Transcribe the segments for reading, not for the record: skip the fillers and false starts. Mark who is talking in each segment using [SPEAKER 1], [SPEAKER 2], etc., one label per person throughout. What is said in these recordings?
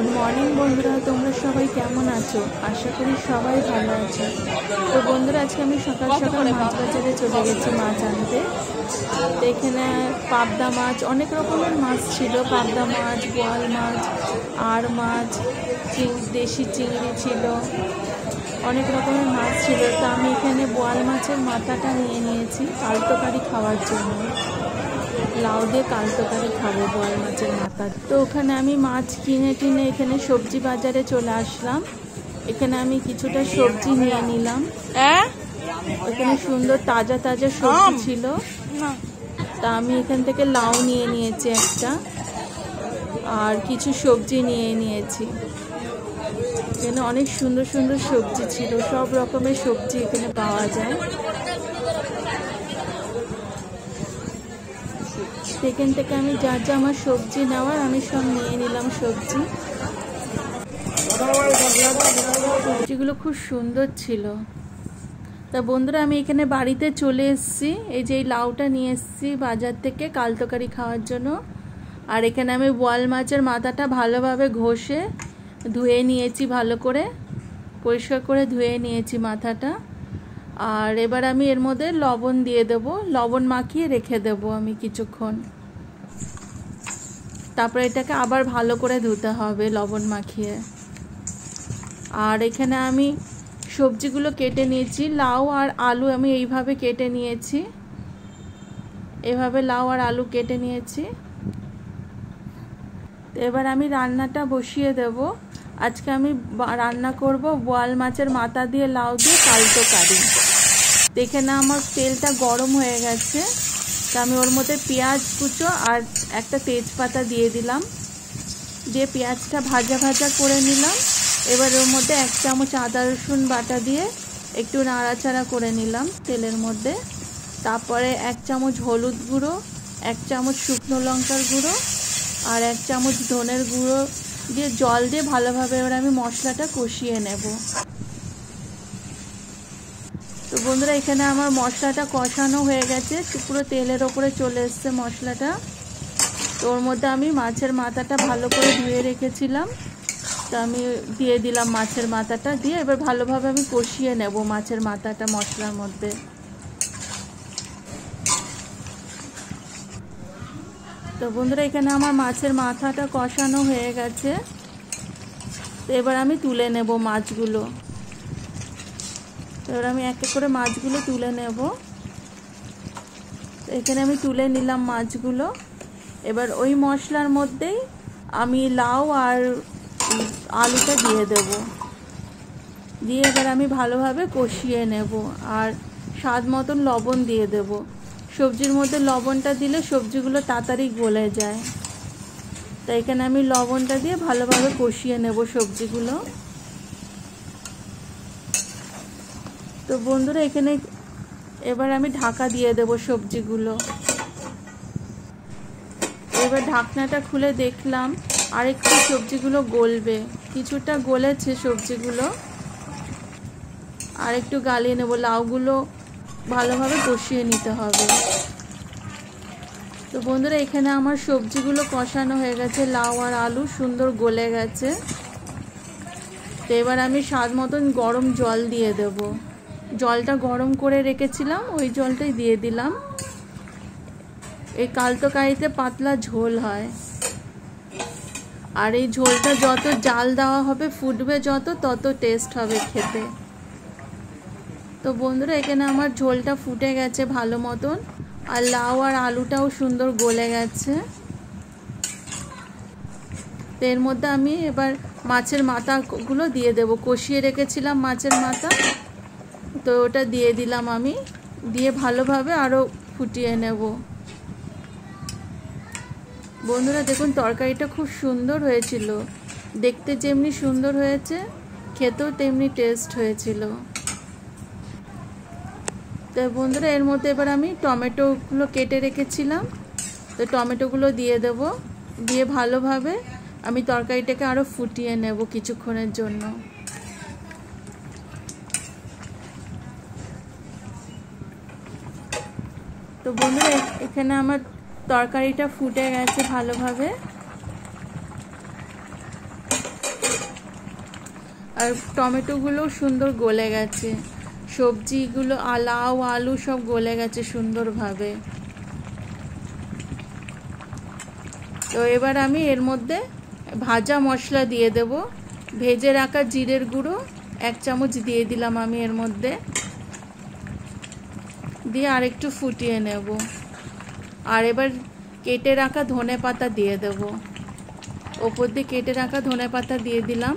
[SPEAKER 1] Good morning বন্ধুরা, তোমরা সবাই কেমন আছো? আশা করি সবাই ভালো আছো। তো বন্ধুরা, আজকে আমি সকাল সকাল মাছ বাজারে চলে গেছি মাছ আনতে। তো এখানে পাবদা মাছ, অনেক রকমের মাছ ছিল। পাবদা মাছ, বোয়াল মাছ, আর মাছ, দেশি চিংড়ি ছিল, অনেক রকমের মাছ ছিল। তো আমি এখানে বোয়াল মাছের মাথাটা নিয়ে নিয়েছি কাল তরকারি খাওয়ার জন্য। লাউ দিয়ে কাল তরকারি খাবো বোয়াল মাছের মাথা। তো ওখানে আমি মাছ কিনে এখানে সবজি বাজারে চলে আসলাম। এখানে আমি কিছুটা সবজি নিয়ে নিলাম। এখানে সুন্দর তাজা তাজা সবজি ছিল। তা আমি এখান থেকে লাউ নিয়ে নিয়েছি একটা, আর কিছু সবজি নিয়ে নিয়েছি। এখানে অনেক সুন্দর সুন্দর সবজি ছিল, সব রকমের সবজি এখানে পাওয়া যায়। এখান থেকে আমি যা যা আমার সবজি নেওয়ার আমি সব নিয়ে নিলাম সবজি। সবজিগুলো খুব সুন্দর ছিল। তা বন্ধুরা, আমি এখানে বাড়িতে চলে এসেছি। এই যে এই লাউটা নিয়ে এসেছি বাজার থেকে কাল তরকারি খাওয়ার জন্য। আর এখানে আমি বোয়াল মাছের মাথাটা ভালোভাবে ঘষে ধুয়ে নিয়েছি, ভালো করে পরিষ্কার করে ধুয়ে নিয়েছি মাথাটা। আর এবার আমি এর মধ্যে লবণ দিয়ে দেব, লবণ মাখিয়ে রেখে দেব আমি কিছুক্ষণ। তারপরে এটাকে আবার ভালো করে ধুতে হবে লবণ মাখিয়ে। আর এখানে আমি সবজিগুলো কেটে নিয়েছি। লাউ আর আলু আমি এইভাবে কেটে নিয়েছি, এভাবে লাউ আর আলু কেটে নিয়েছি। তো এবার আমি রান্নাটা বসিয়ে দেব। আজকে আমি রান্না করব বোয়াল মাছের মাথা দিয়ে লাউ দিয়ে কাল তরকারি। দেখে না আমার তেলটা গরম হয়ে গেছে। তা আমি ওর মধ্যে পেঁয়াজ কুচো আর একটা তেজপাতা দিয়ে দিলাম, দিয়ে পেঁয়াজটা ভাজা ভাজা করে নিলাম। এবার ওর মধ্যে 1 চামচ আদা রসুন বাটা দিয়ে একটু নাড়াচাড়া করে নিলাম তেলের মধ্যে। তারপরে 1 চামচ হলুদ গুঁড়ো, 1 চামচ শুকনো লঙ্কার গুঁড়ো আর 1 চামচ ধনের গুঁড়ো দিয়ে জল দিয়ে ভালোভাবে এবার আমি মশলাটা কষিয়ে নেব। তো বন্ধুরা, এখানে আমার মশলাটা কষানো হয়ে গেছে, পুরো তেলের ওপরে চলে এসছে মশলাটা। তো ওর মধ্যে আমি মাছের মাথাটা ভালো করে ধুয়ে রেখেছিলাম, তো আমি দিয়ে দিলাম মাছের মাথাটা দিয়ে। এবার ভালোভাবে আমি কষিয়ে নেব মাছের মাথাটা মশলার মধ্যে। তো বন্ধুরা, এখানে আমার মাছের মাথাটা কষানো হয়ে গেছে। তো এবার আমি তুলে নেব মাছগুলো। এবার আমি এক এক করে মাছগুলো তুলে নেব। এখানে আমি তুলে নিলাম মাছগুলো। এবার ওই মশলার মধ্যেই আমি লাউ আর আলুটা দিয়ে দেব, দিয়ে এবার আমি ভালোভাবে কষিয়ে নেব। আর স্বাদ মতন লবণ দিয়ে দেব। সবজির মধ্যে লবণটা দিলে সবজিগুলো তাড়াতাড়ি গলে যায়। তাই এখানে আমি লবণটা দিয়ে ভালোভাবে কষিয়ে নেব সবজিগুলো। তো বন্ধুরা, এখানে এবার আমি ঢাকা দিয়ে দেব সবজিগুলো। এবার ঢাকনাটা খুলে দেখলাম আর একটু সবজিগুলো গলবে, কিছুটা গলেছে সবজিগুলো। আর একটু গালিয়ে নেব, লাউগুলো ভালোভাবে কষিয়ে নিতে হবে। তো বন্ধুরা, এখানে আমার সবজিগুলো কষানো হয়ে গেছে, লাউ আর আলু সুন্দর গলে গেছে। তো এবার আমি স্বাদ মতন গরম জল দিয়ে দেব। জলটা গরম করে রেখেছিলাম, ওই জলটাই দিয়ে দিলাম। এই কাল তরকারিতে পাতলা ঝোল হয়, আর এই ঝোলটা যত জাল দেওয়া হবে, ফুটবে যত, তত টেস্ট হবে খেতে। তো বন্ধুরা, এখানে আমার ঝোলটা ফুটে গেছে ভালো মতন, আর লাউ আর আলুটাও সুন্দর গলে গেছে। তো এর মধ্যে আমি এবার মাছের মাথাগুলো দিয়ে দেব। কষিয়ে রেখেছিলাম মাছের মাথা, তো ওটা দিয়ে দিলাম আমি, দিয়ে ভালোভাবে আরও ফুটিয়ে নেব। বন্ধুরা দেখুন, তরকারিটা খুব সুন্দর হয়েছিল, দেখতে যেমনি সুন্দর হয়েছে খেতেও তেমনি টেস্ট হয়েছিল। তো বন্ধুরা, এর মধ্যে এবার আমি টমেটোগুলো কেটে রেখেছিলাম, তো টমেটোগুলো দিয়ে দেব। দিয়ে ভালোভাবে আমি তরকারিটাকে আরও ফুটিয়ে নেব কিছুক্ষণের জন্য। তো বন্ধুরা, এখানে আমার তরকারিটা ফুটে গেছে ভালোভাবে। আর টমেটোগুলো সুন্দর গলে গেছে, সবজিগুলো লাউ আলু সব গলে গেছে সুন্দরভাবে। তো এবার আমি এর মধ্যে ভাজা মশলা দিয়ে দেব। ভেজে রাখা জিরের গুঁড়ো 1 চামচ দিয়ে দিলাম আমি এর মধ্যে, দিয়ে আরেকটু ফুটিয়ে নেব। আর এবার কেটে রাখা ধনেপাতা দিয়ে দেব, ওপর দিয়ে কেটে রাখা ধনেপাতা দিয়ে দিলাম,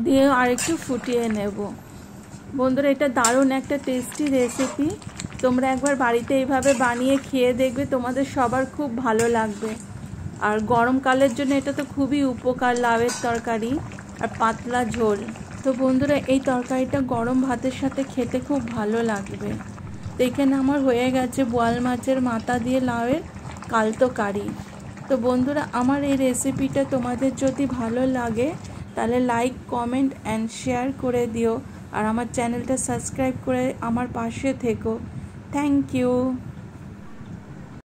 [SPEAKER 1] দিয়ে আরেকটু ফুটিয়ে নেব। বন্ধুরা, এটা দারুণ একটা টেস্টি রেসিপি, তোমরা একবার বাড়িতে এইভাবে বানিয়ে খেয়ে দেখবে, তোমাদের সবার খুব ভালো লাগবে। আর গরমকালের জন্য এটা তো খুবই উপকার, লাউয়ের তরকারি আর পাতলা ঝোল। তো বন্ধুরা, এই তরকারিটা গরম ভাতের সাথে খেতে খুব ভালো লাগবে। তো এখানে আমার হয়ে গেছে বোয়াল মাছের মাথা দিয়ে লাউয়ের কালতো কারি। তো বন্ধুরা, আমার এই রেসিপিটা তোমাদের যদি ভালো লাগে তাহলে লাইক, কমেন্ট অ্যান্ড শেয়ার করে দিও, আর আমার চ্যানেলটা সাবস্ক্রাইব করে আমার পাশে থেকো। Thank you.